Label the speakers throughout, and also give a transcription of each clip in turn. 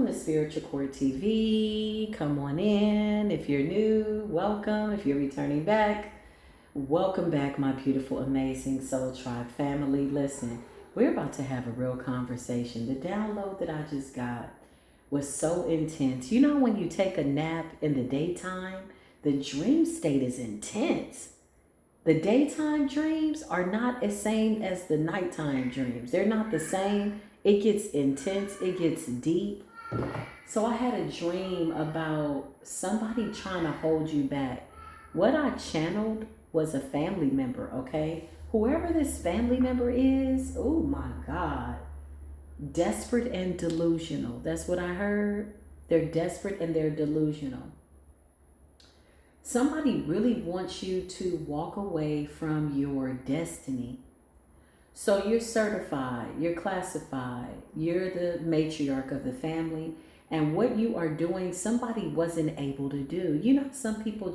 Speaker 1: Welcome to Spiritual Court TV. Come on in. If you're new, welcome. If you're returning back, welcome back, my beautiful, amazing Soul Tribe family. Listen, we're about to have a real conversation. The download that I just got was so intense. You know, when you take a nap in the daytime, the dream state is intense. The daytime dreams are not the same as the nighttime dreams. They're not the same. It gets intense, it gets deep. So I had a dream about somebody trying to hold you back. What I channeled was a family member, okay? Whoever this family member is, oh my God, desperate and delusional. That's what I heard. They're desperate and they're delusional. Somebody really wants you to walk away from your destiny. So you're certified, you're classified, you're the matriarch of the family, and what you are doing, somebody wasn't able to do. You know, some people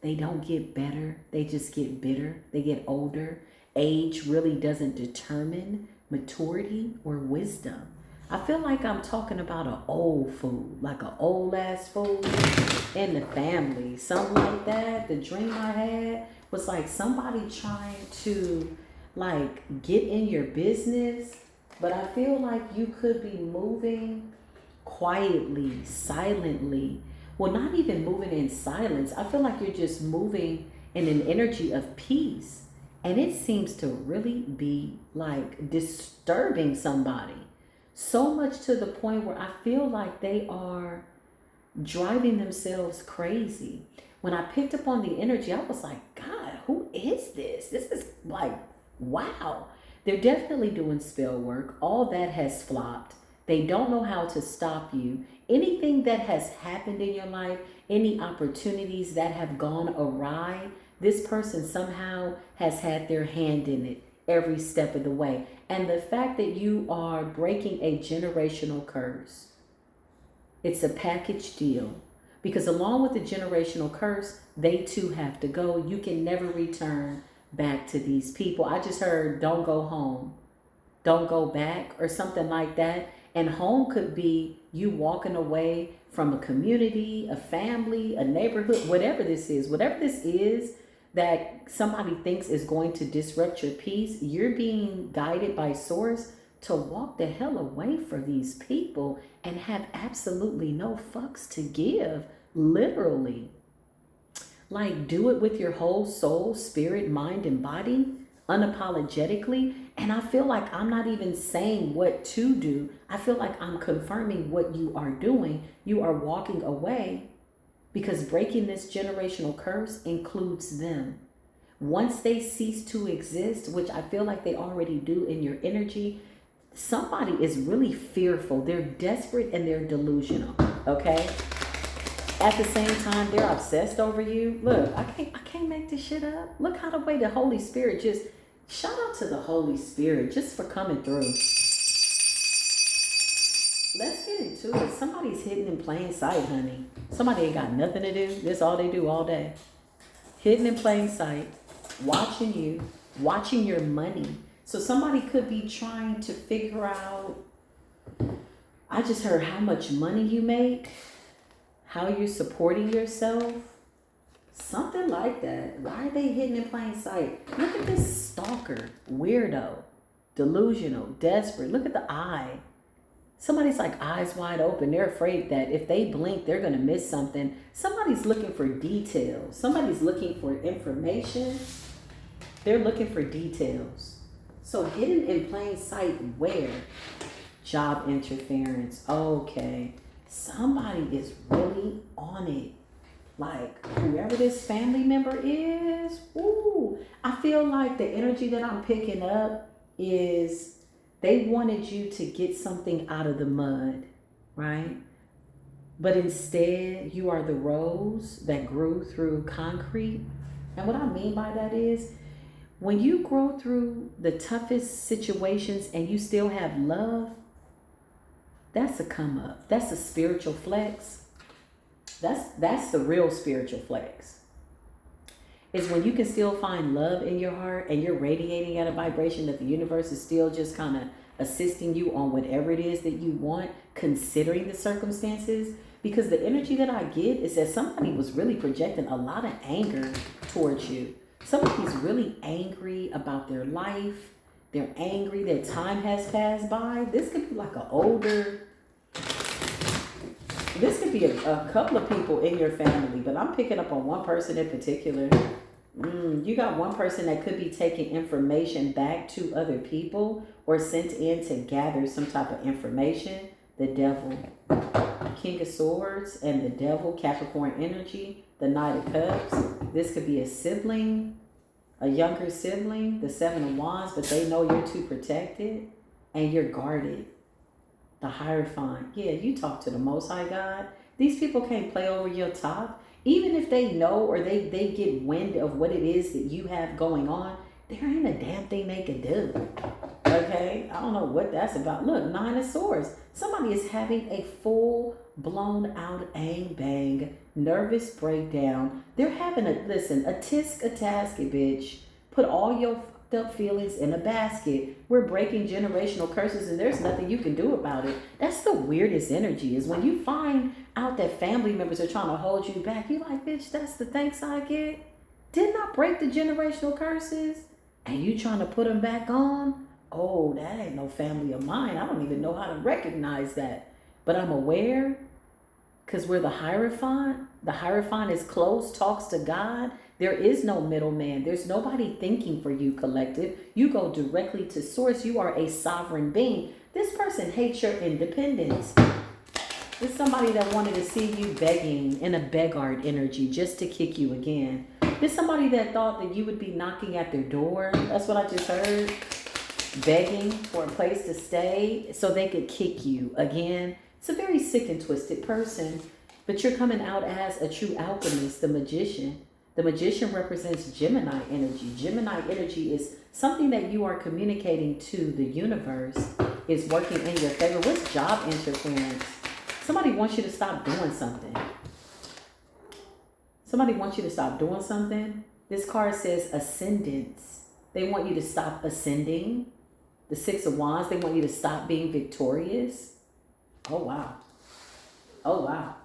Speaker 1: they don't get better, they just get bitter, they get older. Age really doesn't determine maturity or wisdom. I feel like I'm talking about an old fool, like an old ass fool in the family, something like that. The dream I had was like somebody trying to get in your business, but I feel like you could be moving quietly, silently. Well, not even moving in silence. I feel like you're just moving in an energy of peace. And it seems to really be like disturbing somebody. So much to the point where I feel like they are driving themselves crazy. When I picked up on the energy, I was like, God, who is this? This is like, wow. They're definitely doing spell work. All that has flopped. They don't know how to stop you. Anything that has happened in your life, any opportunities that have gone awry, this person somehow has had their hand in it every step of the way. And the fact that you are breaking a generational curse, it's a package deal. Because along with the generational curse, they too have to go. You can never return back to these people. I just heard, don't go home, don't go back, or something like that. And home could be you walking away from a community, a family, a neighborhood, whatever this is that somebody thinks is going to disrupt your peace. You're being guided by source to walk the hell away from these people and have absolutely no fucks to give, literally. Like, do it with your whole soul, spirit, mind, and body, unapologetically. And I feel like I'm not even saying what to do. I feel like I'm confirming what you are doing. You are walking away because breaking this generational curse includes them. Once they cease to exist, which I feel like they already do in your energy, somebody is really fearful. They're desperate and they're delusional, okay? At the same time, they're obsessed over you. Look, I can't make this shit up. Look how the way the Holy Spirit just, shout out to the Holy Spirit just for coming through. Let's get into it. Somebody's hidden in plain sight, honey. Somebody ain't got nothing to do. This all they do all day. Hidden in plain sight, watching you, watching your money. So somebody could be trying to figure out, I just heard how much money you make, how you're supporting yourself, something like that. Why are they hidden in plain sight? Look at this stalker, weirdo, delusional, desperate. Look at the eye. Somebody's like eyes wide open. They're afraid that if they blink, they're going to miss something. Somebody's looking for details. Somebody's looking for information. They're looking for details. So hidden in plain sight where? Job interference. Okay. Somebody is really on it. Like whoever this family member is, ooh, I feel like the energy that I'm picking up is they wanted you to get something out of the mud, right? But instead, you are the rose that grew through concrete. And what I mean by that is, when you grow through the toughest situations and you still have love, that's a come up. That's a spiritual flex. That's the real spiritual flex. Is when you can still find love in your heart and you're radiating at a vibration that the universe is still just kind of assisting you on whatever it is that you want, considering the circumstances. Because the energy that I get is that somebody was really projecting a lot of anger towards you. Somebody's really angry about their life. They're angry that time has passed by. This could be like this could be a couple of people in your family, but I'm picking up on one person in particular. You got one person that could be taking information back to other people or sent in to gather some type of information. The devil, King of Swords, and the devil, Capricorn energy, the Knight of Cups. This could be a sibling, a younger sibling, the Seven of Wands, but they know you're too protected and you're guarded. The Hierophant. Yeah, you talk to the Most High God. These people can't play over your top. Even if they know or they get wind of what it is that you have going on, there ain't a damn thing they can do. Okay? I don't know what that's about. Look, Nine of Swords. Somebody is having a full blown out bang, nervous breakdown. They're having a tisk, a tasket, bitch. Put all your fucked up feelings in a basket. We're breaking generational curses and there's nothing you can do about it. That's the weirdest energy, is when you find out that family members are trying to hold you back. You like, bitch, that's the thanks I get? Didn't I break the generational curses? And you trying to put them back on? Oh, that ain't no family of mine. I don't even know how to recognize that. But I'm aware, because we're the Hierophant. The Hierophant is close, talks to God. There is no middleman. There's nobody thinking for you, collective. You go directly to source. You are a sovereign being. This person hates your independence. There's somebody that wanted to see you begging in a beggar energy just to kick you again. There's somebody that thought that you would be knocking at their door. That's what I just heard. Begging for a place to stay so they could kick you again. It's a very sick and twisted person. But you're coming out as a true alchemist, the magician. The magician represents Gemini energy. Gemini energy is something that you are communicating to the universe is working in your favor. What's job interference? Somebody wants you to stop doing something. Somebody wants you to stop doing something. This card says ascendance. They want you to stop ascending. The Six of Wands, they want you to stop being victorious. Oh, wow. Oh, wow.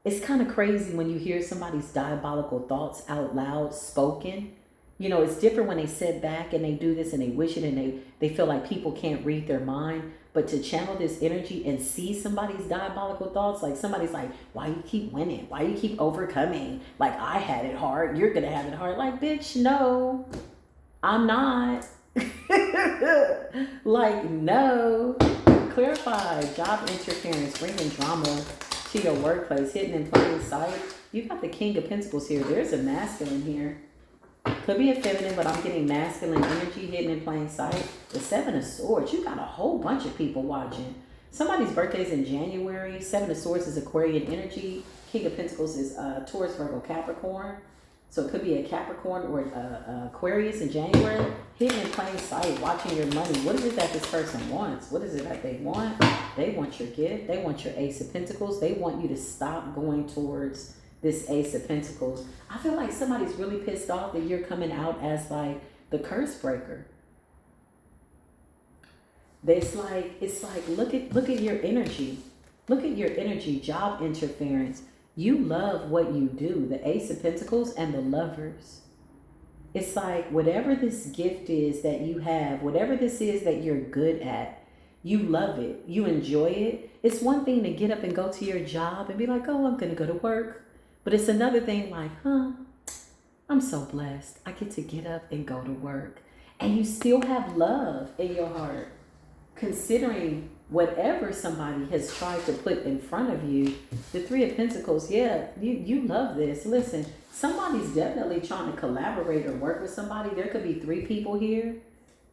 Speaker 1: It's kind of crazy when you hear somebody's diabolical thoughts out loud spoken. You know, it's different when they sit back and they do this and they wish it and they feel like people can't read their mind. But to channel this energy and see somebody's diabolical thoughts, like somebody's like, why you keep winning? Why you keep overcoming? Like, I had it hard. You're going to have it hard. Like, bitch, no, I'm not. Like, no. Clarify. Job interference, bringing drama to your workplace, hidden in plain sight. You got the King of Pentacles here. There's a masculine here. Could be a feminine, but I'm getting masculine energy hidden in plain sight. The Seven of Swords. You got a whole bunch of people watching. Somebody's birthday's in January. Seven of Swords is Aquarian energy. King of Pentacles is Taurus, Virgo, Capricorn. So it could be a Capricorn or Aquarius in January. Hidden in plain sight, watching your money. What is it that this person wants? What is it that they want? They want your gift. They want your Ace of Pentacles. They want you to stop going towards this Ace of Pentacles. I feel like somebody's really pissed off that you're coming out as like the curse breaker. It's like look at your energy. Look at your energy, job interference. You love what you do, the Ace of Pentacles and the Lovers. It's like whatever this gift is that you have, whatever this is that you're good at, you love it. You enjoy it. It's one thing to get up and go to your job and be like, oh, I'm going to go to work. But it's another thing like, I'm so blessed. I get to get up and go to work. And you still have love in your heart. Considering whatever somebody has tried to put in front of you, the Three of Pentacles, yeah, you love this. Listen, somebody's definitely trying to collaborate or work with somebody. There could be 3 people here,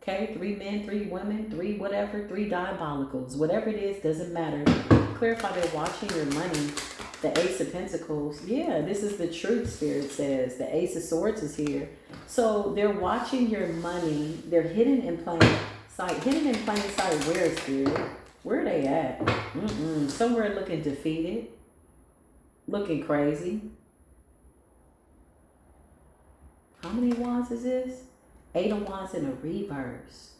Speaker 1: okay? 3 men, 3 women, 3 whatever, 3 diabolicals. Whatever it is, doesn't matter. Clarify, they're watching your money. The Ace of Pentacles, yeah, this is the truth, Spirit says. The Ace of Swords is here. So they're watching your money. They're hidden in plain sight. Hidden in plain sight, where, Spirit? Where are they at? Somewhere looking defeated. Looking crazy. How many wands is this? 8 of Wands in a reverse.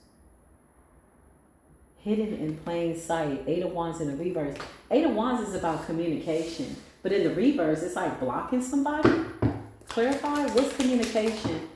Speaker 1: Hidden in plain sight. Eight of Wands in the reverse. Eight of Wands is about communication. But in the reverse, it's like blocking somebody. Clarify, what's communication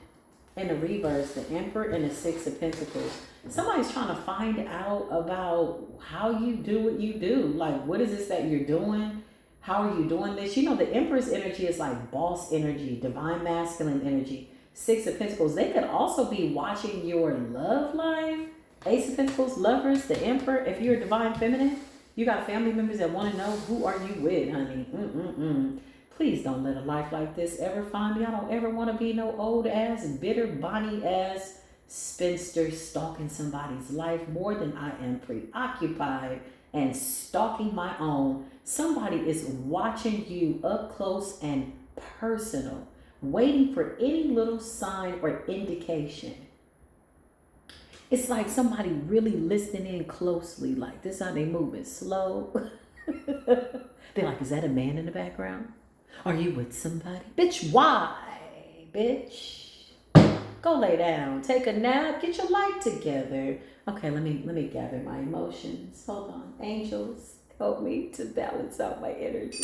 Speaker 1: in the reverse? The Emperor and the Six of Pentacles. Somebody's trying to find out about how you do what you do. Like, what is this that you're doing? How are you doing this? You know, the Emperor's energy is like boss energy, divine masculine energy. Six of Pentacles. They could also be watching your love life. Ace of Pentacles, lovers, the Emperor. If you're a divine feminine, you got family members that want to know, who are you with, honey? Please don't let a life like this ever find me. I don't ever want to be no old ass, bitter, bonny ass spinster stalking somebody's life more than I am preoccupied and stalking my own. Somebody is watching you up close and personal, waiting for any little sign or indication. It's like somebody really listening in closely, like this how they moving slow. They're like, is that a man in the background? Are you with somebody? Bitch, why? Bitch. Go lay down, take a nap, get your life together. Okay, let me gather my emotions. Hold on. Angels, help me to balance out my energy.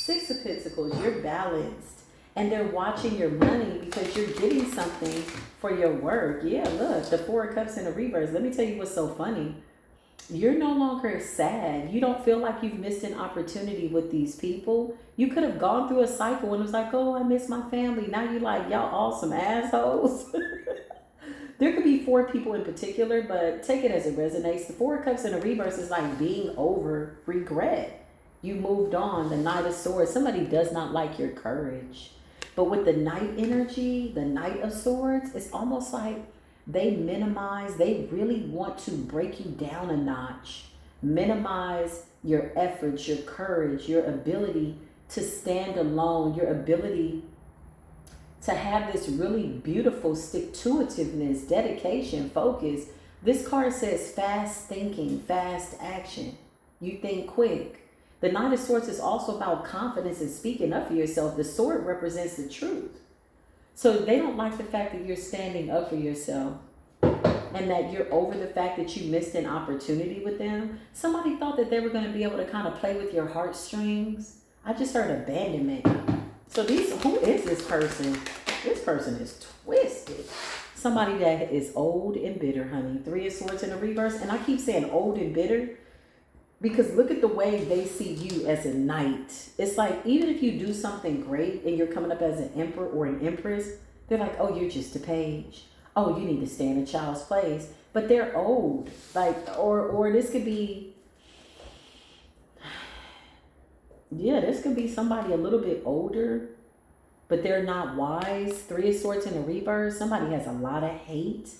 Speaker 1: Six of Pentacles, you're balanced. And they're watching your money because you're getting something for your work. Yeah, look, the Four of Cups in the reverse. Let me tell you what's so funny. You're no longer sad. You don't feel like you've missed an opportunity with these people. You could have gone through a cycle and it was like, oh, I miss my family. Now you're like, y'all all some assholes. There could be four people in particular, but take it as it resonates. The Four of Cups in the reverse is like being over regret. You moved on. The Knight of Swords. Somebody does not like your courage. But with the Knight energy, the Knight of Swords, it's almost like they minimize, they really want to break you down a notch, minimize your efforts, your courage, your ability to stand alone, your ability to have this really beautiful stick-to-itiveness, dedication, focus. This card says fast thinking, fast action. You think quick. The Knight of Swords is also about confidence and speaking up for yourself. The sword represents the truth. So they don't like the fact that you're standing up for yourself and that you're over the fact that you missed an opportunity with them. Somebody thought that they were going to be able to kind of play with your heartstrings. I just heard abandonment. So who is this person? This person is twisted. Somebody that is old and bitter, honey. Three of Swords in the reverse. And I keep saying old and bitter because look at the way they see you as a knight. It's like, even if you do something great and you're coming up as an emperor or an empress, they're like, oh, you're just a page. Oh, you need to stay in a child's place. But they're old. Like, or this could be, yeah, this could be somebody a little bit older, but they're not wise. Three of Swords in the reverse. Somebody has a lot of hate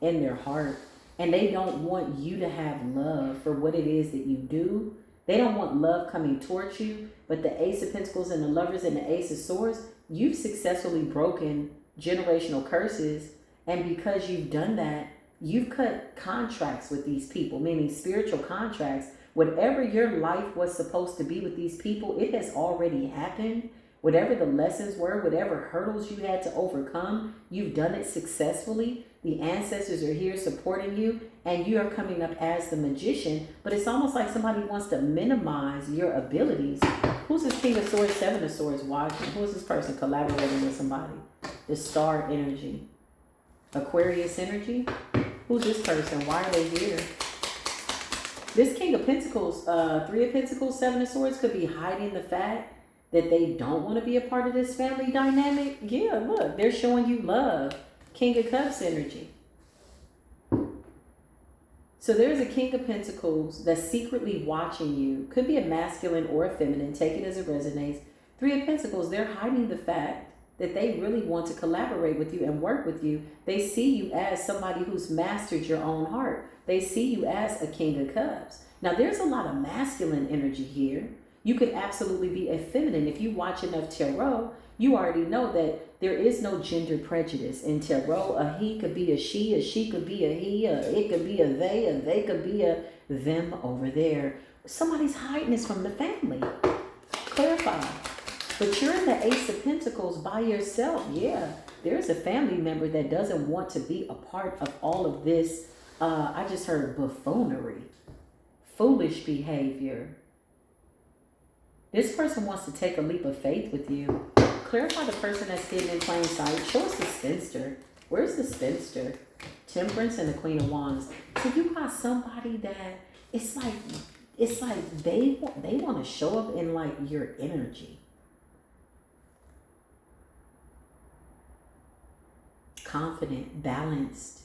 Speaker 1: in their heart. And they don't want you to have love for what it is that you do. They don't want love coming towards you. But the Ace of Pentacles and the Lovers and the Ace of Swords, you've successfully broken generational curses. And because you've done that, you've cut contracts with these people, meaning spiritual contracts. Whatever your life was supposed to be with these people, it has already happened. Whatever the lessons were, whatever hurdles you had to overcome, you've done it successfully. The ancestors are here supporting you, and you are coming up as the magician. But it's almost like somebody wants to minimize your abilities. Who's this King of Swords, Seven of Swords watching? Who's this person collaborating with somebody? The Star energy. Aquarius energy. Who's this person? Why are they here? This King of Pentacles, Three of Pentacles, Seven of Swords could be hiding the fact that they don't want to be a part of this family dynamic. Yeah, look, they're showing you love. King of Cups energy. So there's a King of Pentacles that's secretly watching you. Could be a masculine or a feminine. Take it as it resonates. Three of Pentacles, they're hiding the fact that they really want to collaborate with you and work with you. They see you as somebody who's mastered your own heart. They see you as a King of Cups. Now, there's a lot of masculine energy here. You could absolutely be a feminine. If you watch enough tarot, you already know that there is no gender prejudice in tarot. A he could be a she could be a he, it could be a they could be a them over there. Somebody's hiding this from the family. Clarify. But you're in the Ace of Pentacles by yourself. Yeah. there's a family member that doesn't want to be a part of all of this. I just heard buffoonery, foolish behavior. This person wants to take a leap of faith with you. Clarify the person that's hidden in plain sight. Show us the spinster. Where's the spinster? Temperance and the Queen of Wands. So you got somebody that it's like they want to show up in like your energy. Confident, balanced,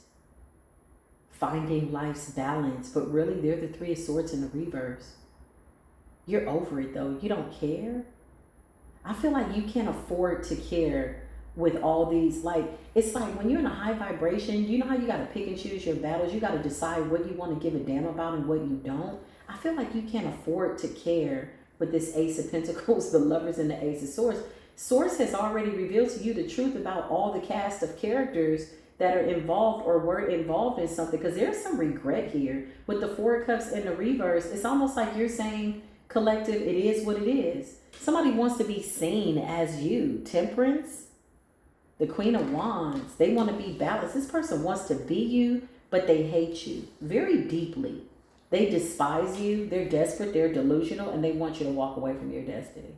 Speaker 1: finding life's balance, but really they're the Three of Swords in the reverse. You're over it though. You don't care. I feel like you can't afford to care with all these, like, it's like when you're in a high vibration, you know how you got to pick and choose your battles. You got to decide what you want to give a damn about and what you don't. I feel like you can't afford to care with this Ace of Pentacles, the Lovers, and the Ace of Swords. Source has already revealed to you the truth about all the cast of characters that are involved or were involved in something, because there's some regret here. With the Four of Cups in the reverse, it's almost like you're saying, collective, it is what it is. Somebody wants to be seen as you. Temperance, the Queen of Wands, they want to be balanced. This person wants to be you, but they hate you very deeply. They despise you. They're desperate. They're delusional, and they want you to walk away from your destiny.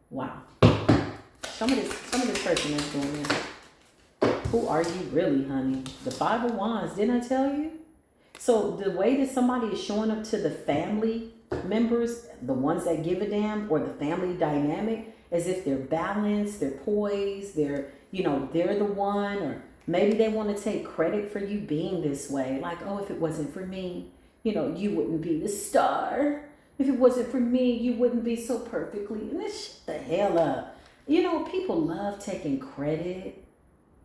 Speaker 1: Wow. Some of this person is doing this. Who are you really, honey? The Five of Wands. Didn't I tell you? So the way that somebody is showing up to the family members, the ones that give a damn, or the family dynamic, as if they're balanced, they're poised, they're the one, or maybe they want to take credit for you being this way. Like, oh, if it wasn't for me, you wouldn't be the star. If it wasn't for me, you wouldn't be so perfectly. And this shut the hell up. People love taking credit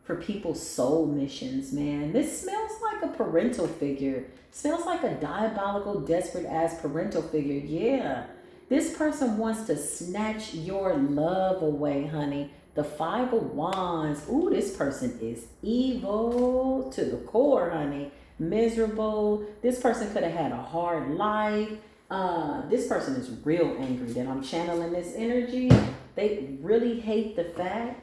Speaker 1: for people's soul missions, man. This smells like a parental figure. Smells like a diabolical, desperate ass parental figure. Yeah. This person wants to snatch your love away, honey. The Five of Wands. Ooh, this person is evil to the core, honey. Miserable. This person could have had a hard life. This person is real angry that I'm channeling this energy. They really hate the fact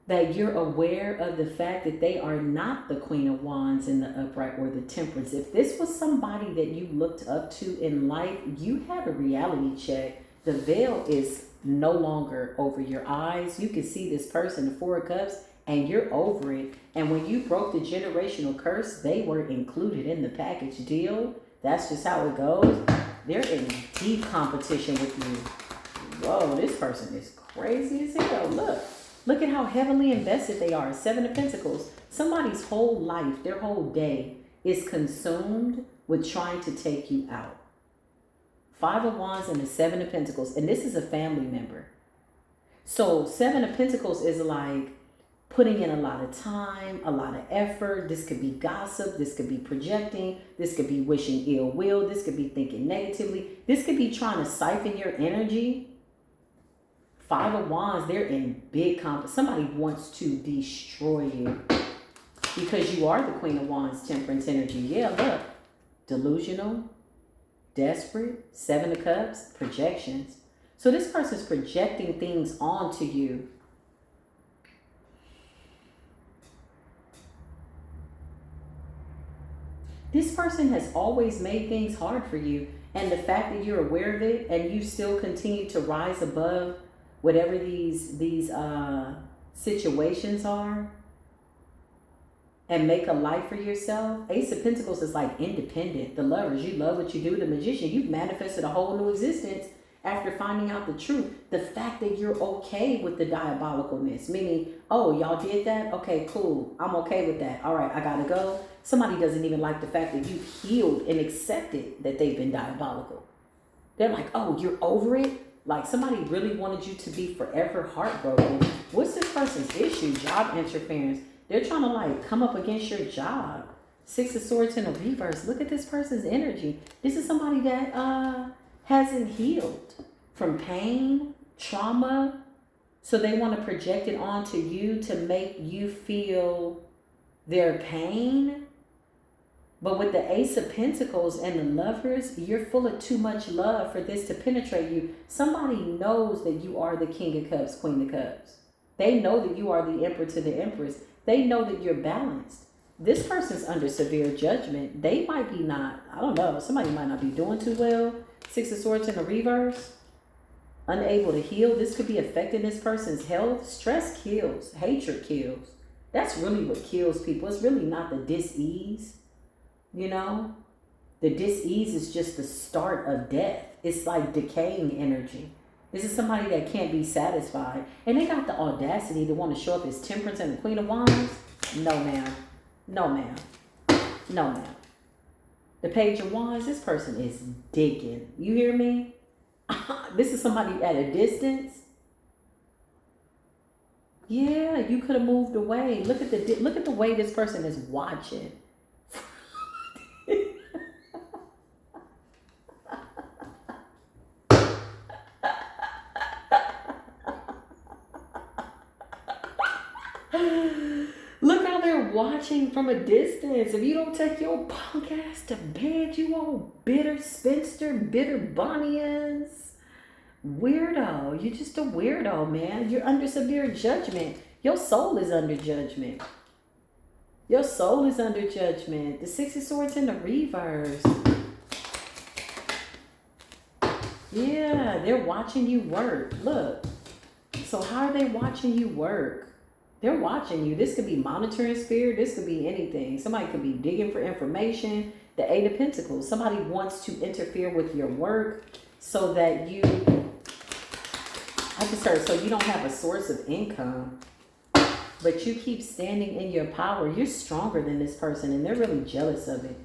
Speaker 1: that you're aware of the fact that they are not the Queen of Wands in the upright or the Temperance. If this was somebody that you looked up to in life, you had a reality check. The veil is no longer over your eyes. You can see this person, the Four of Cups, and you're over it. And when you broke the generational curse, they were included in the package deal. That's just how it goes. They're in deep competition with you. Whoa, this person is crazy as hell. Look at how heavily invested they are. Seven of Pentacles. Somebody's whole life, their whole day is consumed with trying to take you out. Five of Wands and the Seven of Pentacles. And this is a family member. So Seven of Pentacles is like putting in a lot of time, a lot of effort. This could be gossip. This could be projecting. This could be wishing ill will. This could be thinking negatively. This could be trying to siphon your energy. Five of Wands, they're in big conflict. Somebody wants to destroy you because you are the Queen of Wands, Temperance energy. Yeah, look. Delusional, desperate, Seven of Cups, projections. So this person's projecting things onto you. This person has always made things hard for you. And the fact that you're aware of it and you still continue to rise above whatever these situations are and make a life for yourself. Ace of Pentacles is like independent. The Lovers, you love what you do. The Magician, you've manifested a whole new existence after finding out the truth. The fact that you're okay with the diabolicalness, meaning, oh, y'all did that? Okay, cool. I'm okay with that. All right, I gotta go. Somebody doesn't even like the fact that you healed and accepted that they've been diabolical. They're like, oh, you're over it? Like somebody really wanted you to be forever heartbroken. What's this person's issue? Job interference. They're trying to like come up against your job. Six of Swords in a reverse. Look at this person's energy. This is somebody that hasn't healed from pain, trauma. So they want to project it onto you to make you feel their pain. But with the Ace of Pentacles and the Lovers, you're full of too much love for this to penetrate you. Somebody knows that you are the King of Cups, Queen of Cups. They know that you are the emperor to the empress. They know that you're balanced. This person's under severe judgment. They might be not, I don't know, somebody might not be doing too well. Six of Swords in the reverse. Unable to heal. This could be affecting this person's health. Stress kills. Hatred kills. That's really what kills people. It's really not the dis-ease. You know? The dis-ease is just the start of death. It's like decaying energy. This is somebody that can't be satisfied. And they got the audacity to want to show up as Temperance and the Queen of Wands. No, ma'am. No, ma'am. No, ma'am. The Page of Wands, this person is digging. You hear me? This is somebody at a distance. Yeah, you could have moved away. Look at the way this person is watching. Look how they're watching from a distance. If you don't take your punk ass to bed, you old bitter spinster, bitter Bonnie ass. Weirdo. You're just a weirdo, man. You're under severe judgment. Your soul is under judgment. Your soul is under judgment. The Six of Swords in the reverse. Yeah, they're watching you work. Look. So how are they watching you work? They're watching you. This could be monitoring spirit. This could be anything. Somebody could be digging for information. The Eight of Pentacles. Somebody wants to interfere with your work so that you, so you don't have a source of income. But you keep standing in your power. You're stronger than this person and they're really jealous of it.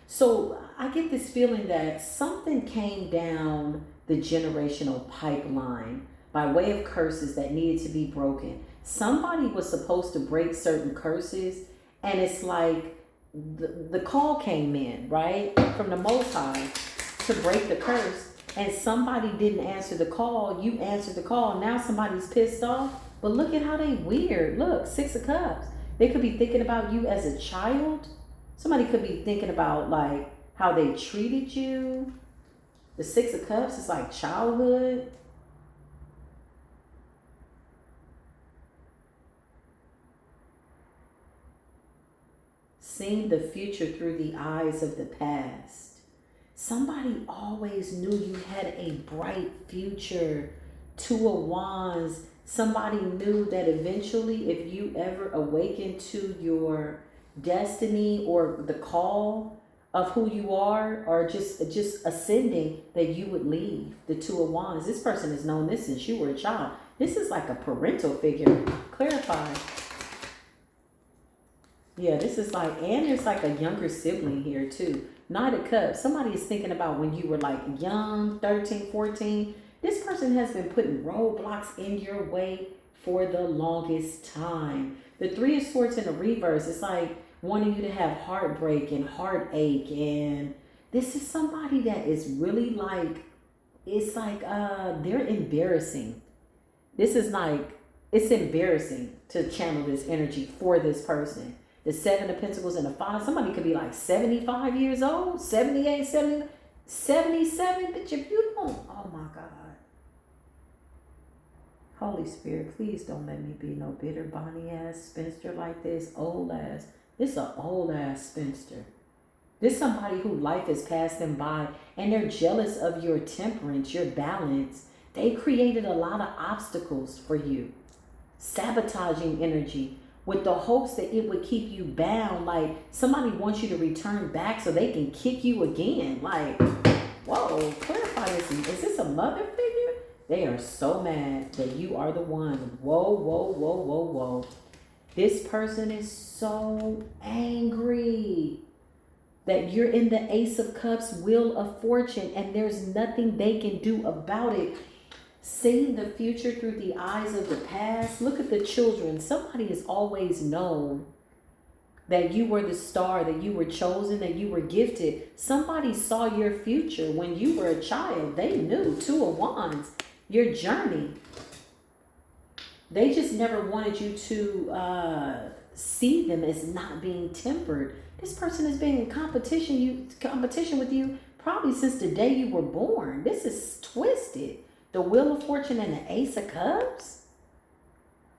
Speaker 1: So I get this feeling that something came down the generational pipeline by way of curses that needed to be broken. Somebody was supposed to break certain curses, and it's like the call came in, right, from the Most High to break the curse, and somebody didn't answer the call. You answered the call, and now somebody's pissed off. But look at how they weird. Look, Six of Cups. They could be thinking about you as a child. Somebody could be thinking about like how they treated you. The Six of Cups is like childhood. Seeing the future through the eyes of the past. Somebody always knew you had a bright future. Two of Wands. Somebody knew that eventually if you ever awaken to your destiny or the call of who you are, or just ascending, that you would leave. The Two of Wands. This person has known this since you were a child. This is like a parental figure. Clarify. Yeah, this is like, and there's like a younger sibling here too. Knight of Cups. Somebody is thinking about when you were like young, 13, 14. This person has been putting roadblocks in your way for the longest time. The Three of Swords in the reverse. It's like wanting you to have heartbreak and heartache. And this is somebody that is really like, it's like they're embarrassing. This is like, it's embarrassing to channel this energy for this person. The Seven of Pentacles and the Five. Somebody could be like 75 years old, 78, 70, 77. Bitch, if you don't, oh my God. Holy Spirit, please don't let me be no bitter Bonnie ass spinster like this. Old ass. This is an old ass spinster. This somebody who life has passed them by and they're jealous of your temperance, your balance. They created a lot of obstacles for you. Sabotaging energy with the hopes that it would keep you bound. Like somebody wants you to return back so they can kick you again. Like, whoa, clarify this. Is this a mother figure? They are so mad that you are the one. Whoa, whoa, whoa, whoa, whoa. This person is so angry that you're in the Ace of Cups, Wheel of Fortune, and there's nothing they can do about it. Seeing the future through the eyes of the past. Look at the children. Somebody has always known that you were the star, that you were chosen, that you were gifted. Somebody saw your future when you were a child. They knew. Two of Wands. Your journey. They just never wanted you to see them as not being tempered. This person has been in competition with you probably since the day you were born. This is twisted. The Wheel of Fortune and the Ace of Cups.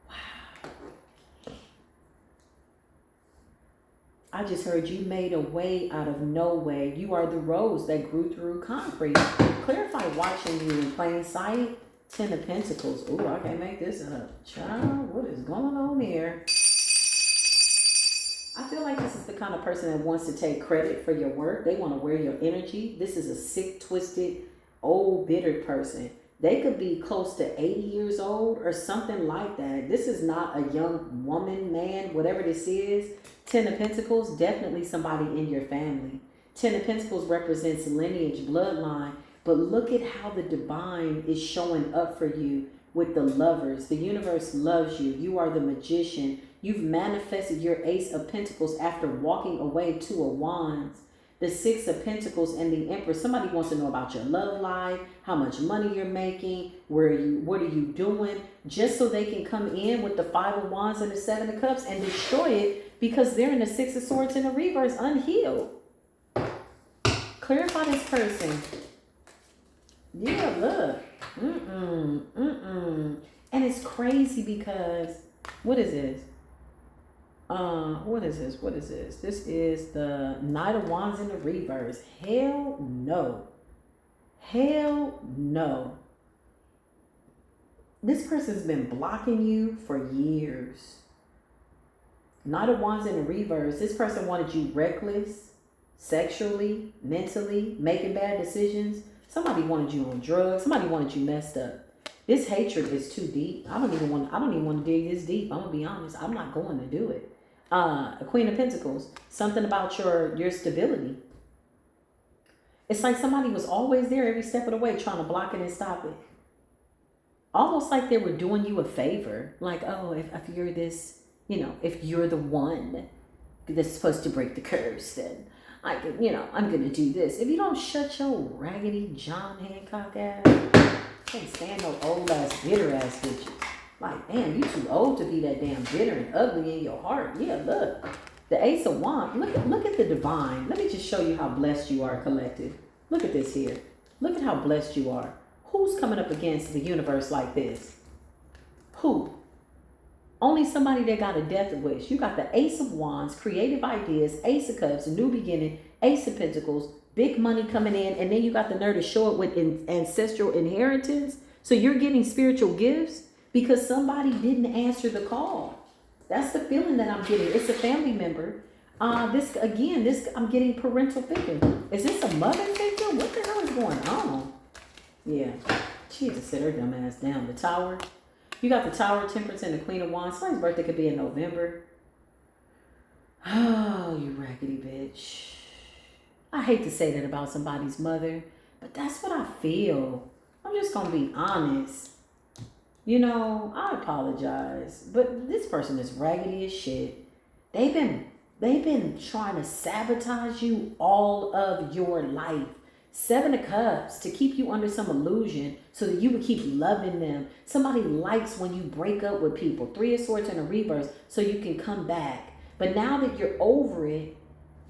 Speaker 1: Wow. I just heard you made a way out of no way. You are the rose that grew through concrete. Clarify watching you in plain sight. Ten of Pentacles. Ooh, I can't make this up. Child, what is going on here? I feel like this is the kind of person that wants to take credit for your work. They want to wear your energy. This is a sick, twisted, old, bitter person. They could be close to 80 years old or something like that. This is not a young woman, man, whatever this is. Ten of Pentacles, definitely somebody in your family. Ten of Pentacles represents lineage, bloodline. But look at how the divine is showing up for you with the lovers. The universe loves you. You are the magician. You've manifested your Ace of Pentacles after walking away. Two of Wands, the Six of Pentacles, and the Empress. Somebody wants to know about your love life, how much money you're making, what are you doing, just so they can come in with the Five of Wands and the Seven of Cups and destroy it because they're in the Six of Swords in the reverse, unhealed. Clarify this person. Yeah, look. And it's crazy because, what is this? What is this? What is this? This is the Knight of Wands in the reverse. Hell no. Hell no. This person's been blocking you for years. Knight of Wands in the reverse. This person wanted you reckless, sexually, mentally, making bad decisions. Somebody wanted you on drugs. Somebody wanted you messed up. This hatred is too deep. I don't even want to dig this deep. I'm gonna be honest. I'm not going to do it. A Queen of Pentacles. Something about your stability. It's like somebody was always there every step of the way trying to block it and stop it. Almost like they were doing you a favor. Like, oh, if you're this, if you're the one that's supposed to break the curse, then I can, I'm going to do this. If you don't shut your raggedy John Hancock ass, can't stand no old ass, bitter ass bitches. Like, damn, you too old to be that damn bitter and ugly in your heart. Yeah, look. The Ace of Wands. Look at the divine. Let me just show you how blessed you are, collective. Look at this here. Look at how blessed you are. Who's coming up against the universe like this? Who? Only somebody that got a death wish. You got the Ace of Wands, creative ideas, Ace of Cups, new beginning, Ace of Pentacles, big money coming in, and then you got the nerve to show it with ancestral inheritance. So you're getting spiritual gifts because somebody didn't answer the call. That's the feeling that I'm getting. It's a family member. I'm getting parental figure. Is this a mother figure? What the hell is going on? Yeah, she had to sit her dumb ass down. The Tower. You got the Tower, Temperance, and the Queen of Wands. Somebody's birthday could be in November. Oh, you raggedy bitch. I hate to say that about somebody's mother, but that's what I feel. I'm just going to be honest. I apologize, but this person is raggedy as shit. They've been trying to sabotage you all of your life. Seven of Cups, to keep you under some illusion so that you would keep loving them. Somebody likes when you break up with people. Three of Swords in a reverse so you can come back. But now that you're over it,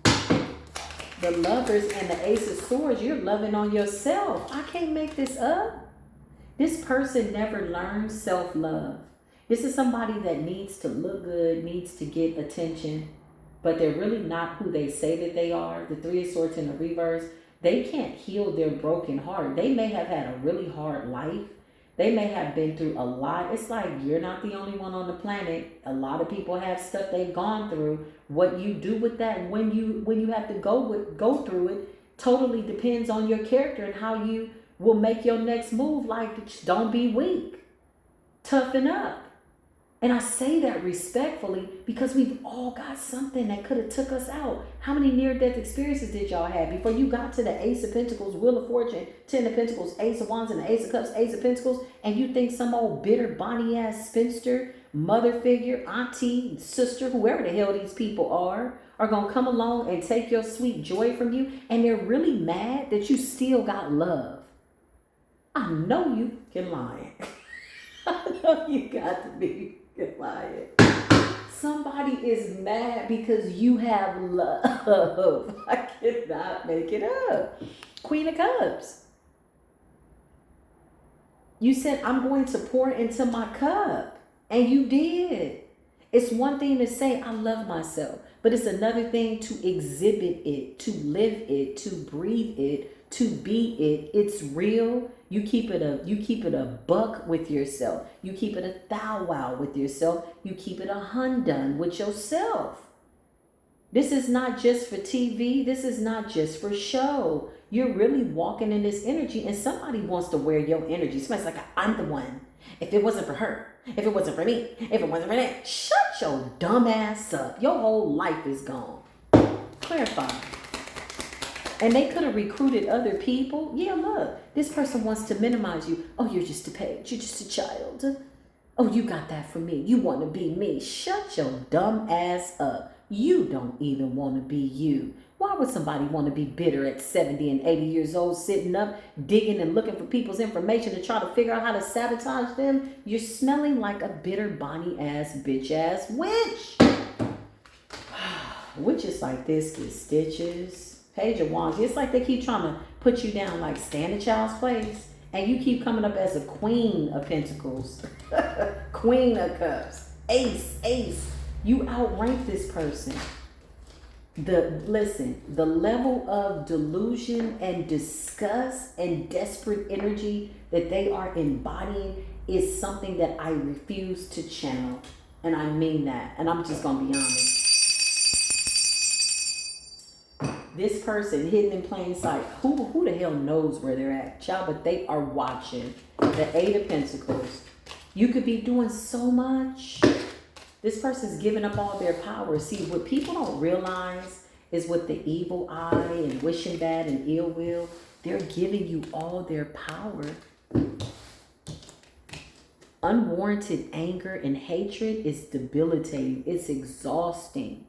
Speaker 1: the Lovers and the Ace of Swords, you're loving on yourself. I can't make this up. This person never learned self-love. This is somebody that needs to look good, needs to get attention, but they're really not who they say that they are. The Three of Swords in the reverse. They can't heal their broken heart. They may have had a really hard life. They may have been through a lot. It's like you're not the only one on the planet. A lot of people have stuff they've gone through. What you do with that when you have to go through it totally depends on your character and how you will make your next move. Like, don't be weak. Toughen up. And I say that respectfully because we've all got something that could have took us out. How many near-death experiences did y'all have before you got to the Ace of Pentacles, Wheel of Fortune, Ten of Pentacles, Ace of Wands, and the Ace of Cups, Ace of Pentacles, and you think some old bitter, Bonnie-ass spinster, mother figure, auntie, sister, whoever the hell these people are going to come along and take your sweet joy from you, and they're really mad that you still got love. I know you can lie. I know you got to be lying. Somebody is mad because you have love. I cannot make it up. Queen of Cups. You said, I'm going to pour into my cup. And you did. It's one thing to say, I love myself, but it's another thing to exhibit it, to live it, to breathe it, to be it. It's real. You keep it a buck with yourself. You keep it a thou wow with yourself. You keep it a hundun with yourself. This is not just for TV. This is not just for show. You're really walking in this energy, and somebody wants to wear your energy. Somebody's like, I'm the one. If it wasn't for her, if it wasn't for me, if it wasn't for that, shut your dumb ass up. Your whole life is gone. Clarify. And they could have recruited other people. Yeah, look, this person wants to minimize you. Oh, you're just a page. You're just a child. Oh, you got that from me. You want to be me. Shut your dumb ass up. You don't even want to be you. Why would somebody want to be bitter at 70 and 80 years old, sitting up, digging and looking for people's information to try to figure out how to sabotage them? You're smelling like a bitter, Bonnie ass, bitch ass witch. Witches like this get stitches. Page of Wands. It's like they keep trying to put you down, like stand in child's place. And you keep coming up as a queen of pentacles. Queen of cups. Ace. You outrank this person. The level of delusion and disgust and desperate energy that they are embodying is something that I refuse to channel. And I mean that. And I'm just going to be honest. This person hidden in plain sight, who the hell knows where they're at, child, but they are watching. The Eight of Pentacles. You could be doing so much. This person's giving up all their power. See, what people don't realize is with the evil eye and wishing bad and ill will, they're giving you all their power. Unwarranted anger and hatred is debilitating. It's exhausting.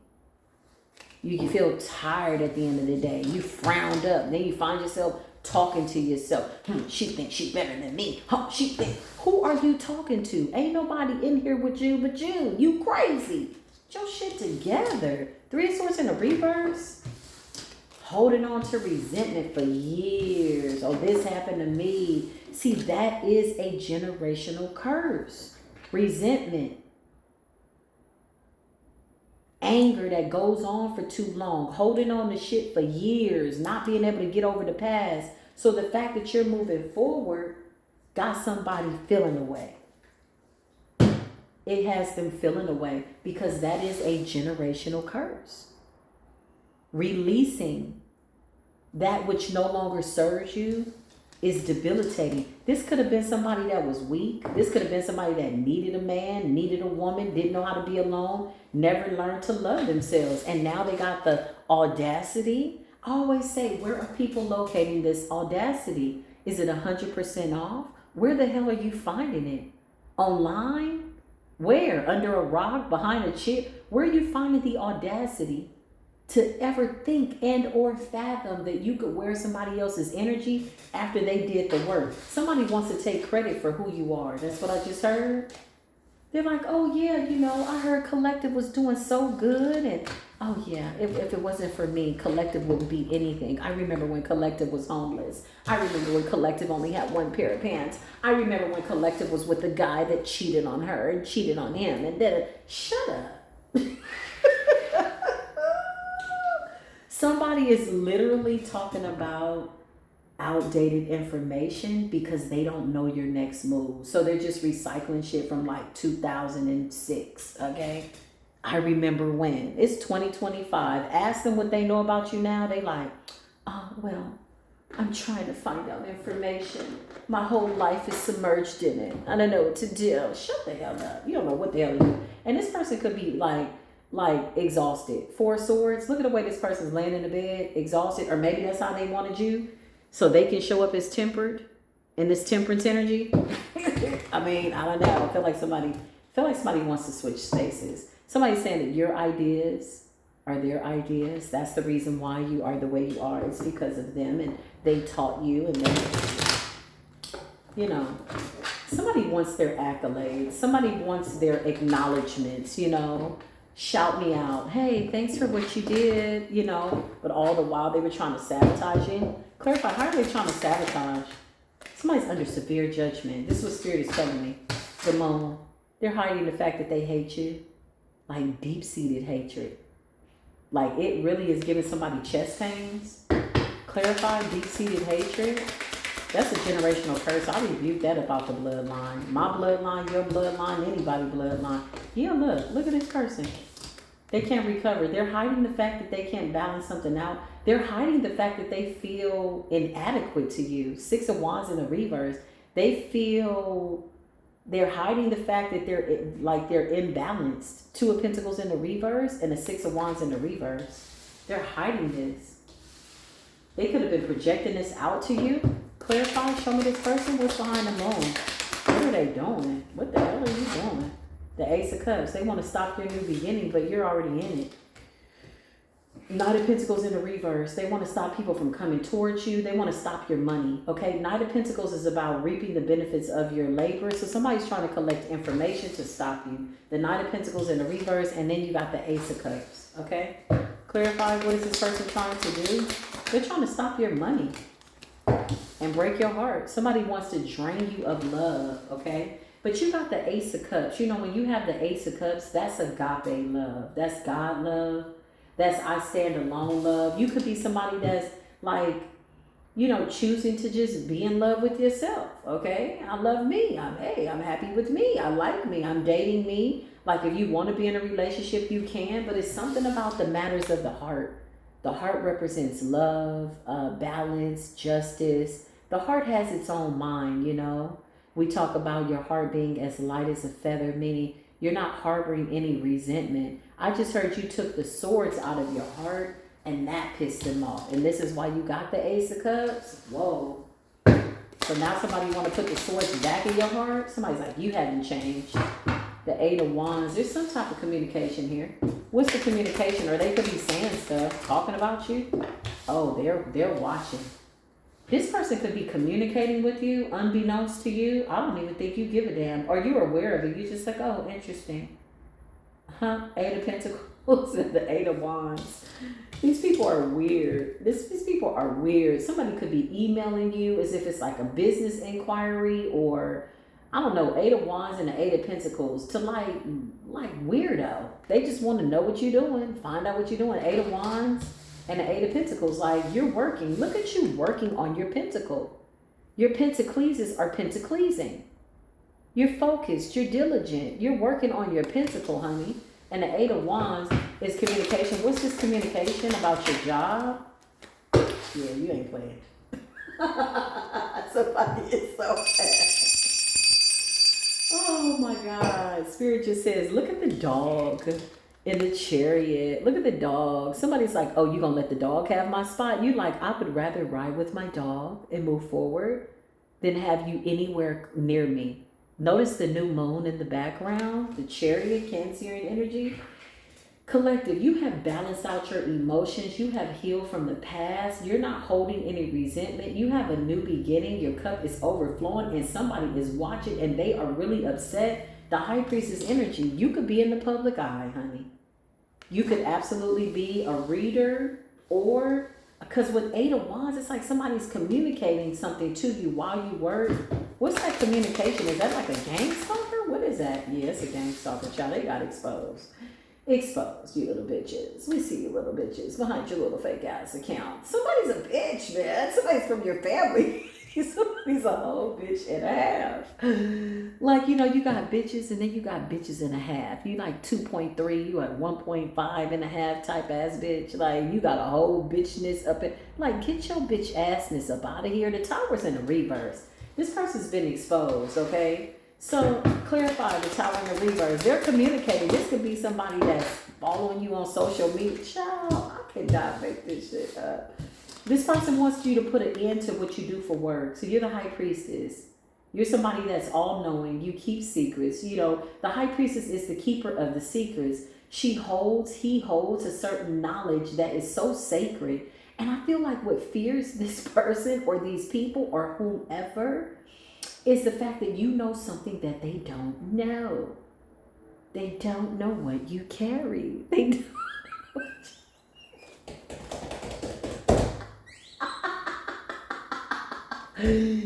Speaker 1: You feel tired at the end of the day. You frowned up. Then you find yourself talking to yourself. She thinks she's better than me. She thinks. Who are you talking to? Ain't nobody in here with you but you. You crazy. Get your shit together. Three of Swords in the reverse. Holding on to resentment for years. Oh, this happened to me. See, that is a generational curse. Resentment. Anger that goes on for too long. Holding on to shit for years. Not being able to get over the past. So the fact that you're moving forward got somebody feeling away. It has them feeling away because that is a generational curse. Releasing that which no longer serves you is debilitating. This could have been somebody that was weak. This could have been somebody that needed a man, needed a woman, didn't know how to be alone, never learned to love themselves. And now they got the audacity. I always say, where are people locating this audacity? Is it 100% off? Where the hell are you finding it? Online? Where? Under a rock? Behind a chair? Where are you finding the audacity to ever think and or fathom that you could wear somebody else's energy after they did the work? Somebody wants to take credit for who you are. That's what I just heard. They're like, oh yeah, I heard Collective was doing so good. And oh yeah, if it wasn't for me, Collective wouldn't be anything. I remember when Collective was homeless. I remember when Collective only had one pair of pants. I remember when Collective was with the guy that cheated on her and cheated on him. And then, shut up. Somebody is literally talking about outdated information because they don't know your next move. So they're just recycling shit from like 2006, okay? I remember when. It's 2025. Ask them what they know about you now. They like, oh, well, I'm trying to find out information. My whole life is submerged in it. I don't know what to do. Shut the hell up. You don't know what the hell you do. And this person could be like exhausted. Four of Swords. Look at the way this person's laying in the bed, exhausted. Or maybe that's how they wanted you, so they can show up as tempered in this temperance energy. I mean, I don't know. I feel like somebody wants to switch spaces. Somebody's saying that your ideas are their ideas. That's the reason why you are the way you are. It's because of them, and they taught you, and then, somebody wants their accolades. Somebody wants their acknowledgments, Shout me out. Hey, thanks for what you did, But all the while they were trying to sabotage you. Clarify, how are they trying to sabotage? Somebody's under severe judgment. This is what Spirit is telling me. The moon. They're hiding the fact that they hate you. like deep-seated hatred. Like it really is giving somebody chest pains. Clarify deep-seated hatred. That's a generational curse. I rebuke that about the bloodline. My bloodline, your bloodline, anybody's bloodline. Yeah, look at this person. They can't recover. They're hiding the fact that they can't balance something out. They're hiding the fact that they feel inadequate to you. Six of Wands in the reverse. They're hiding the fact that they're imbalanced. Two of Pentacles in the reverse and a Six of Wands in the reverse. They're hiding this. They could have been projecting this out to you. Clarify, show me this person. What's behind the moon? What are they doing? What the hell are you doing? The Ace of Cups. They want to stop your new beginning, but you're already in it. Knight of Pentacles in the reverse. They want to stop people from coming towards you. They want to stop your money. Okay, Knight of Pentacles is about reaping the benefits of your labor. So somebody's trying to collect information to stop you. The Knight of Pentacles in the reverse, and then you got the Ace of Cups. Okay, clarify, what is this person trying to do? They're trying to stop your money and break your heart. Somebody wants to drain you of love. Okay. But you got the Ace of Cups. You know, when you have the Ace of Cups, that's agape love. That's God love. That's I stand alone love. You could be somebody that's like, you know, choosing to just be in love with yourself. Okay? I love me. I'm happy with me. I like me. I'm dating me. Like if you want to be in a relationship, you can. But it's something about the matters of the heart. The heart represents love, balance, justice. The heart has its own mind, you know. We talk about your heart being as light as a feather, meaning you're not harboring any resentment. I just heard you took the swords out of your heart and that pissed them off. And this is why you got the Ace of Cups? Whoa. So now somebody want to put the swords back in your heart? Somebody's like, you haven't changed. The Eight of Wands. There's some type of communication here. What's the communication? Or they could be saying stuff, talking about you. Oh, they're watching. This person could be communicating with you unbeknownst to you. I don't even think you give a damn. Or you're aware of it. You're just like, oh, interesting. Huh? Eight of Pentacles and the Eight of Wands. These people are weird. These people are weird. Somebody could be emailing you as if it's like a business inquiry or, I don't know, Eight of Wands and the Eight of Pentacles to like weirdo. They just want to know what you're doing. Find out what you're doing. Eight of Wands. And the Eight of Pentacles, like you're working. Look at you working on your pentacle. Your pentacles are pentaclesing. You're focused. You're diligent. You're working on your pentacle, honey. And the Eight of Wands is communication. What's this communication about your job? Yeah, you ain't playing. Somebody is so bad. Oh my God. Spirit just says, look at the dog. In the chariot. Look at the dog. Somebody's like, oh, you gonna let the dog have my spot? You like, I would rather ride with my dog and move forward than have you anywhere near me. Notice the new moon in the background, the chariot, Cancerian energy. Collective, you have balanced out your emotions. You have healed from the past. You're not holding any resentment. You have a new beginning. Your cup is overflowing and somebody is watching and they are really upset. The High Priestess energy, you could be in the public eye, honey. You could absolutely be a reader or, because with Eight of Wands, it's like somebody's communicating something to you while you work. What's that communication? Is that like a gang stalker? What is that? Yeah, it's a gang stalker, child. They got exposed. Exposed, you little bitches. We see you little bitches behind your little fake ass account. Somebody's a bitch, man. Somebody's from your family. Somebody's a whole bitch and a half. Like, you know, you got bitches and then you got bitches and a half. You like 2.3, you like 1.5 and a half type ass bitch. Like, you got a whole bitchness up in. Like, get your bitch assness up out of here. The Tower's in the reverse. This person's been exposed, okay? So, clarify the Tower in the reverse. They're communicating. This could be somebody that's following you on social media. Child, I cannot make this shit up. This person wants you to put an end to what you do for work. So you're the High Priestess. You're somebody that's all-knowing. You keep secrets. You know, the High Priestess is the keeper of the secrets. He holds a certain knowledge that is so sacred. And I feel like what fears this person or these people or whomever is the fact that you know something that they don't know. They don't know what you carry. They don't.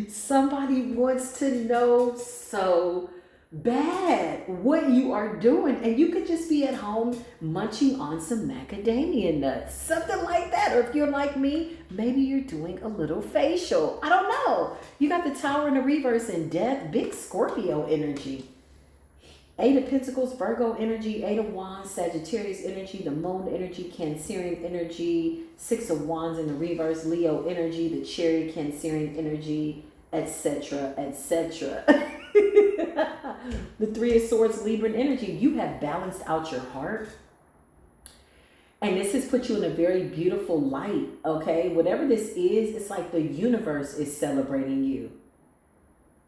Speaker 1: Somebody wants to know so bad what you are doing, and you could just be at home munching on some macadamia nuts, something like that. Or if you're like me, maybe you're doing a little facial. I don't know. You got the Tower in the reverse in death, big Scorpio energy. Eight of Pentacles, Virgo energy, Eight of Wands, Sagittarius energy, the Moon energy, Cancerian energy, Six of Wands in the reverse, Leo energy, the Chariot, Cancerian energy, etc., etc. The Three of Swords, Libran energy. You have balanced out your heart. And this has put you in a very beautiful light, okay? Whatever this is, it's like the universe is celebrating you.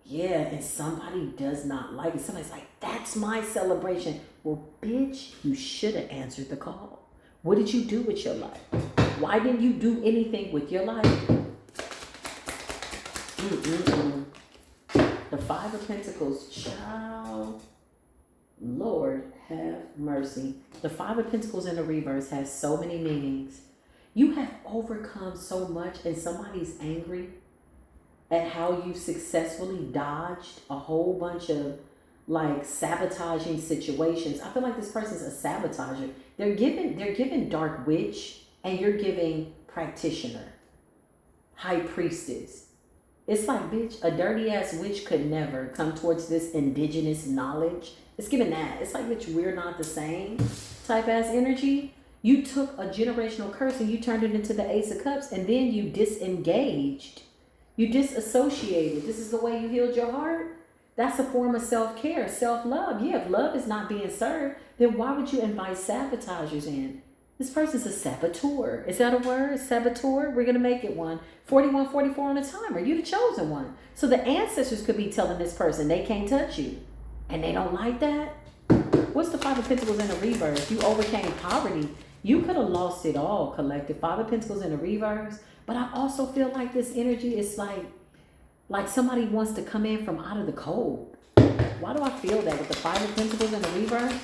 Speaker 1: Yeah, and somebody does not like it. Somebody's like, that's my celebration. Well, bitch, you should have answered the call. What did you do with your life? Why didn't you do anything with your life? The Five of Pentacles, child. Lord have mercy. The Five of Pentacles in the reverse has so many meanings. You have overcome so much, and somebody's angry at how you successfully dodged a whole bunch of like sabotaging situations. I feel like this person's a sabotager. They're given dark witch, and you're giving practitioner, high priestess. It's like, bitch, a dirty ass witch could never come towards this indigenous knowledge. It's given that. It's like, bitch, we're not the same type ass energy. You took a generational curse and you turned it into the Ace of Cups, and then you disengaged. You disassociated. This is the way you healed your heart. That's a form of self-care, self-love. Yeah, if love is not being served, then why would you invite sabotagers in? This person's a saboteur. Is that a word? Saboteur? We're going to make it one. 4144 on the timer. You're the chosen one. So the ancestors could be telling this person they can't touch you. And they don't like that? What's the Five of Pentacles in the reverse? You overcame poverty. You could have lost it all, collective. Five of Pentacles in the reverse. But I also feel like this energy is like somebody wants to come in from out of the cold. Why do I feel that with the Five of Pentacles in the reverse?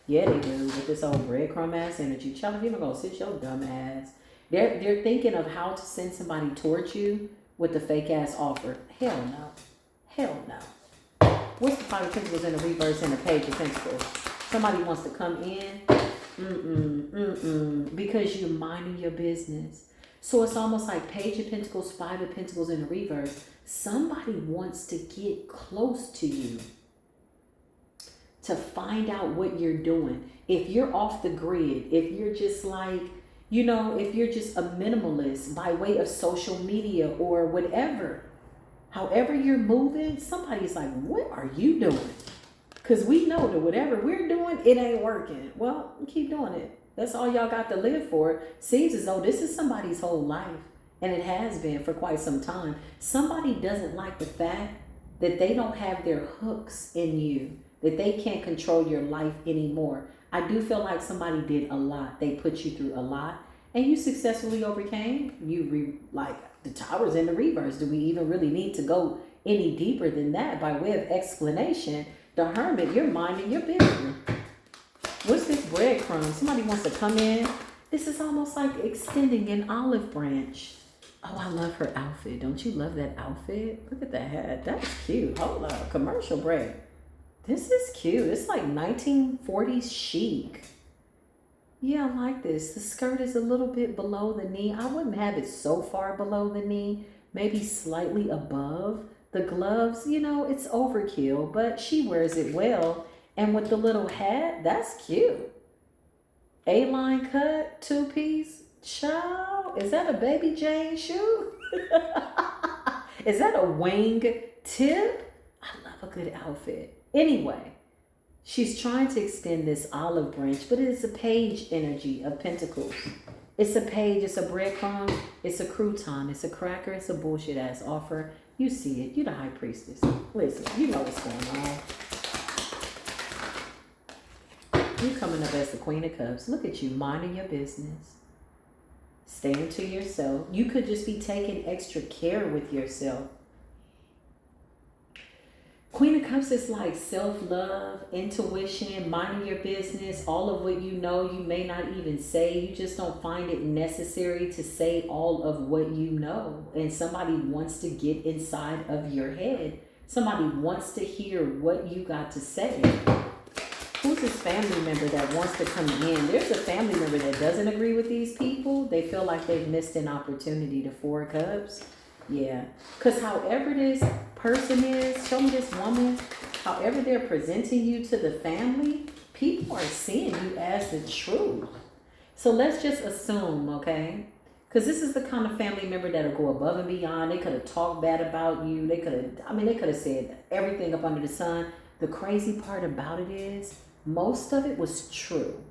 Speaker 1: Yeah, they do, with this old breadcrumb ass energy. Child, you're not gonna sit your dumb ass. They're thinking of how to send somebody towards you with the fake ass offer. Hell no. Hell no. What's the Five of Pentacles in the reverse and the Page of Pentacles? Somebody wants to come in. Because you're minding your business. So it's almost like Page of Pentacles, Five of Pentacles in the reverse. Somebody wants to get close to you to find out what you're doing. If you're off the grid, if you're just like, you know, if you're just a minimalist by way of social media or whatever, however you're moving, somebody's like, what are you doing? Because we know that whatever we're doing, it ain't working. Well, keep doing it. That's all y'all got to live for. Seems as though this is somebody's whole life. And it has been for quite some time. Somebody doesn't like the fact that they don't have their hooks in you, that they can't control your life anymore. I do feel like somebody did a lot. They put you through a lot, and you successfully overcame. Like the Tower's in the reverse. Do we even really need to go any deeper than that? By way of explanation, the Hermit, you're minding your business. What's this breadcrumb? Somebody wants to come in. This is almost like extending an olive branch. Oh, I love her outfit. Don't you love that outfit? Look at the hat. That's cute. Hold up. Commercial break. This is cute. It's like 1940s chic. Yeah, I like this. The skirt is a little bit below the knee. I wouldn't have it so far below the knee. Maybe slightly above. The gloves, you know, it's overkill, but she wears it well. And with the little hat, that's cute. A-line cut, two-piece. Child, is that a Baby Jane shoe? Is that a wing tip? I love a good outfit. Anyway, she's trying to extend this olive branch, but it's a Page energy of Pentacles. It's a page, it's a breadcrumb, it's a crouton, it's a cracker, it's a bullshit ass offer. You see it, you're the High Priestess. Listen, you know what's going on. You're coming up as the Queen of Cups. Look at you, minding your business. Staying to yourself. You could just be taking extra care with yourself. Queen of Cups is like self-love, intuition, minding your business, all of what you know you may not even say. You just don't find it necessary to say all of what you know. And somebody wants to get inside of your head Somebody wants to hear what you got to say. Who's this family member that wants to come in? There's a family member that doesn't agree with these people. They feel like they've missed an opportunity. The Four of Cups. Yeah. Because however this person is, show me this woman, however they're presenting you to the family, people are seeing you as the truth. So let's just assume, okay? Because this is the kind of family member that'll go above and beyond. They could have talked bad about you. They could have said everything up under the sun. The crazy part about it is, most of it was true.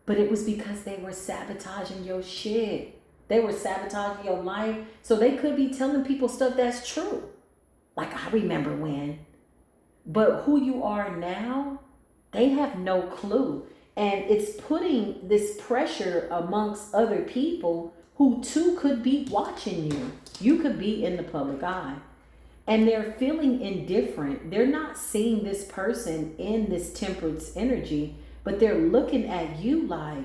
Speaker 1: But it was because they were sabotaging your shit. They were sabotaging your life. So they could be telling people stuff that's true. Like, I remember when. But who you are now, they have no clue. And it's putting this pressure amongst other people who too could be watching you. You could be in the public eye. And they're feeling indifferent. They're not seeing this person in this temperance energy, but they're looking at you like,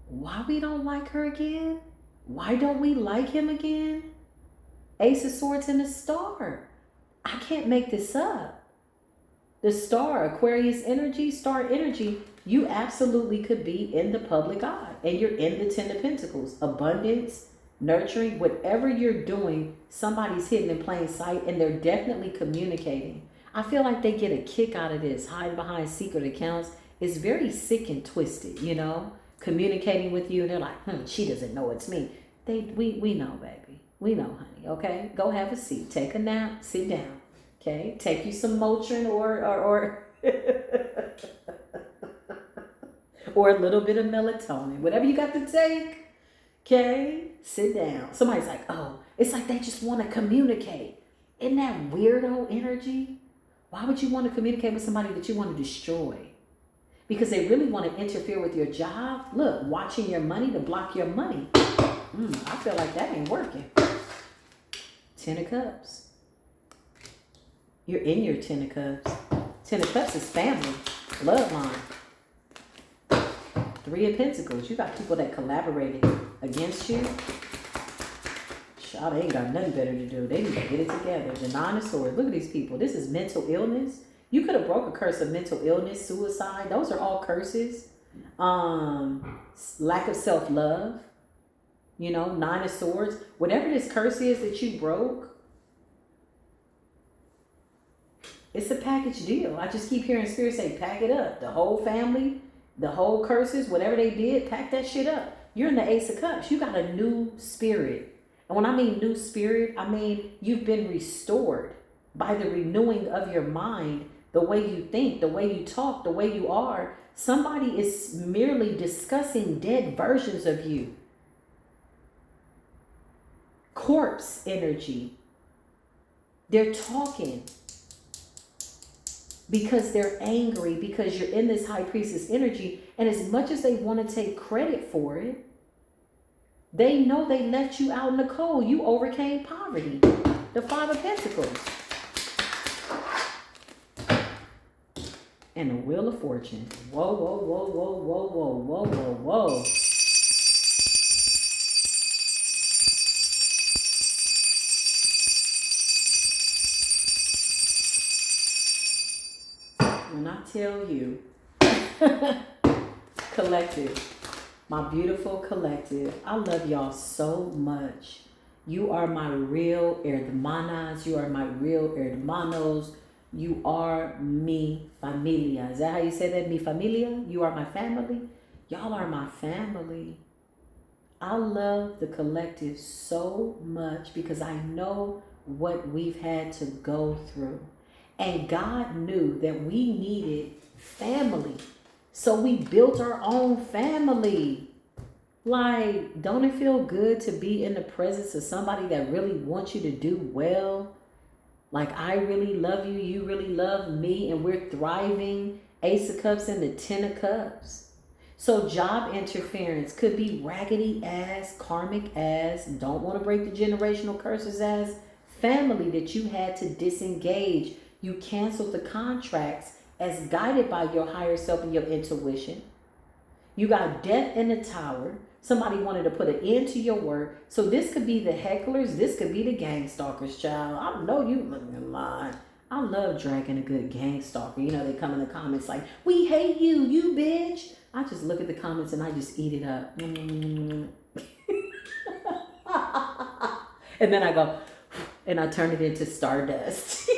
Speaker 1: why we don't like her again? Why don't we like him again? Ace of Swords and the Star. I can't make this up. The Star, Aquarius energy, star energy, you absolutely could be in the public eye. And you're in the Ten of Pentacles. Abundance, nurturing, whatever you're doing, somebody's hidden in plain sight, and they're definitely communicating. I feel like they get a kick out of this. Hiding behind secret accounts is very sick and twisted, you know? Communicating with you, and they're like, she doesn't know it's me. We know, baby. We know, honey, okay? Go have a seat. Take a nap. Sit down, okay? Take you some Motrin or or a little bit of melatonin. Whatever you got to take, okay? Sit down. Somebody's like, oh, it's like they just want to communicate. Isn't that weirdo energy? Why would you want to communicate with somebody that you want to destroy? Because they really want to interfere with your job. Look, watching your money to block your money. I feel like that ain't working. Ten of Cups. You're in your Ten of Cups. Ten of Cups is family, bloodline. Three of Pentacles. You got people that collaborated against you. Child, they ain't got nothing better to do. They need to get it together. The Nine of Swords. Look at these people. This is mental illness. You could have broke a curse of mental illness, suicide. Those are all curses. Lack of self-love. You know, Nine of Swords. Whatever this curse is that you broke, it's a package deal. I just keep hearing Spirit say, pack it up. The whole family, the whole curses, whatever they did, pack that shit up. You're in the Ace of Cups. You got a new spirit. And when I mean new spirit, I mean you've been restored by the renewing of your mind, the way you think, the way you talk, the way you are. Somebody is merely discussing dead versions of you. Corpse energy. They're talking because they're angry, because you're in this High Priestess energy. And as much as they want to take credit for it, they know they left you out in the cold. You overcame poverty. The Five of Pentacles. And the Wheel of Fortune. Whoa, whoa, whoa, whoa, whoa, whoa, whoa, whoa, whoa. When I tell you, collective, my beautiful collective, I love y'all so much. You are my real hermanas. You are my real hermanos. You are mi familia. Is that how you say that? Mi familia? You are my family? Y'all are my family. I love the collective so much because I know what we've had to go through. And God knew that we needed family. So we built our own family. Like, don't it feel good to be in the presence of somebody that really wants you to do well? Like, I really love you, you really love me, and we're thriving. Ace of Cups and the Ten of Cups. So job interference could be raggedy ass, karmic ass, don't want to break the generational curses ass, family that you had to disengage. You canceled the contracts as guided by your higher self and your intuition. You got death in the tower. Somebody wanted to put an end to your work. So this could be the hecklers. This could be the gang stalkers, child. I know you lying. I love dragging a good gang stalker. You know, they come in the comments like, we hate you, you bitch. I just look at the comments and I just eat it up. And then I go, and I turn it into stardust.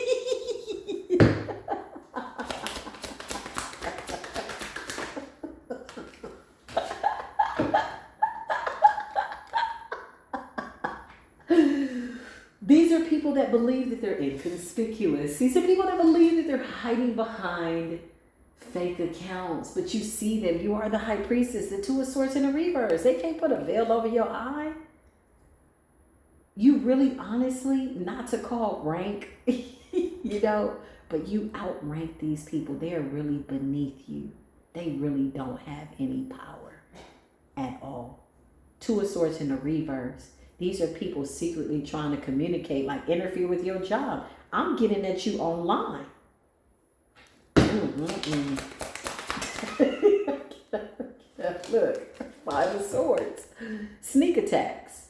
Speaker 1: These are people that believe that they're inconspicuous. These are people that believe that they're hiding behind fake accounts. But you see them. You are the high priestess, the Two of Swords in the reverse. They can't put a veil over your eye. You really, honestly, not to call rank, you know, but you outrank these people. They are really beneath you. They really don't have any power at all. Two of Swords in the reverse. These are people secretly trying to communicate, like interfere with your job. I'm getting at you online. Look, Five of Swords. Sneak attacks.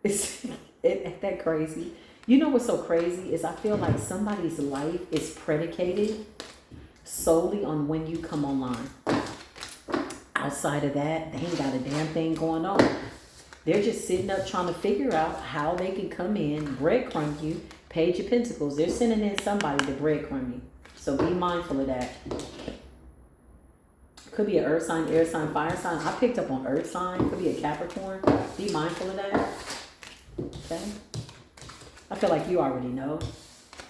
Speaker 1: Isn't that crazy? You know what's so crazy is I feel like somebody's life is predicated solely on when you come online. Outside of that, they ain't got a damn thing going on. They're just sitting up trying to figure out how they can come in, breadcrumb you, Page of Pentacles. They're sending in somebody to breadcrumb you. So be mindful of that. Could be an earth sign, air sign, fire sign. I picked up on earth sign. Could be a Capricorn. Be mindful of that. Okay? I feel like you already know.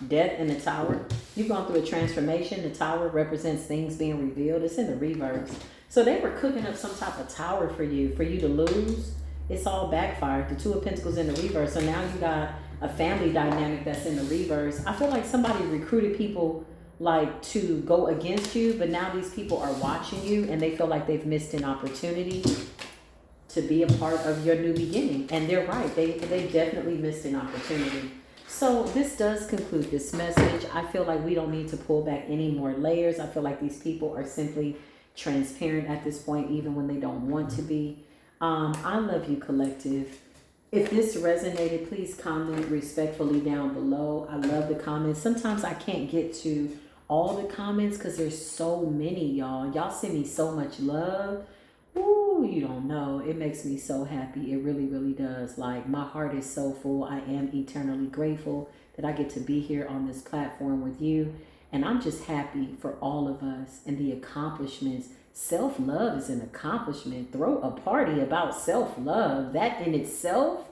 Speaker 1: Death in the Tower. You've gone through a transformation. The Tower represents things being revealed. It's in the reverse. So they were cooking up some type of tower for you to lose. It's all backfired. The Two of Pentacles in the reverse. So now you got a family dynamic that's in the reverse. I feel like somebody recruited people like to go against you, but now these people are watching you and they feel like they've missed an opportunity to be a part of your new beginning. And they're right. They definitely missed an opportunity. So this does conclude this message. I feel like we don't need to pull back any more layers. I feel like these people are simply transparent at this point, even when they don't want to be. I love you, collective. If this resonated, please comment respectfully down below. I love the comments. Sometimes I can't get to all the comments because there's so many, y'all. Y'all send me so much love. Ooh, you don't know. It makes me so happy. It really, really does. Like, my heart is so full. I am eternally grateful that I get to be here on this platform with you. And I'm just happy for all of us and the accomplishments. Self-love is an accomplishment. Throw a party about self-love. That in itself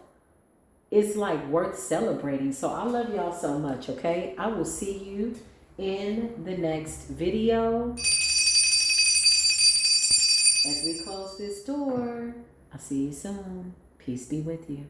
Speaker 1: is like worth celebrating. So I love y'all so much, okay? I will see you in the next video. As we close this door, I'll see you soon. Peace be with you.